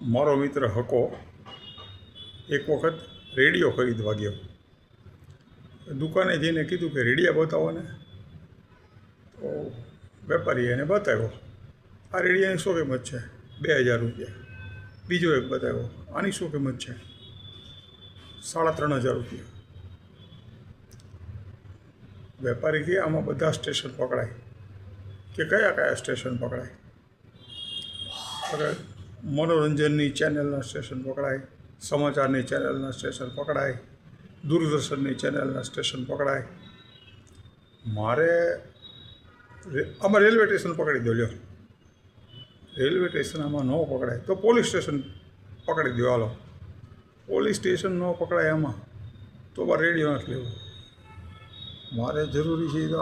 મારો મિત્ર હકો એક વખત રેડિયો ખરીદવા ગયો. દુકાને જઈને કીધું કે રેડિયા બતાવો ને. તો વેપારીએ એને બતાવ્યો. આ રેડિયાની શું કિંમત છે? 2000 રૂપિયા. બીજો એક બતાવ્યો, આની શું કિંમત છે? 3500 રૂપિયા. વેપારી કે આમાં બધા સ્ટેશન પકડાય. કે કયા કયા સ્ટેશન પકડાય? મનોરંજનની ચેનલના સ્ટેશન પકડાય, સમાચારની ચેનલના સ્ટેશન પકડાય, દૂરદર્શનની ચેનલના સ્ટેશન પકડાય. મારે આમાં રેલવે સ્ટેશન પકડી દો લ્યો. રેલવે સ્ટેશન આમાં ન પકડાય તો પોલીસ સ્ટેશન પકડી દો. હાલો, પોલીસ સ્ટેશન ન પકડાય આમાં તો રેડિયો નથી લેવો. મારે જરૂરી છે તો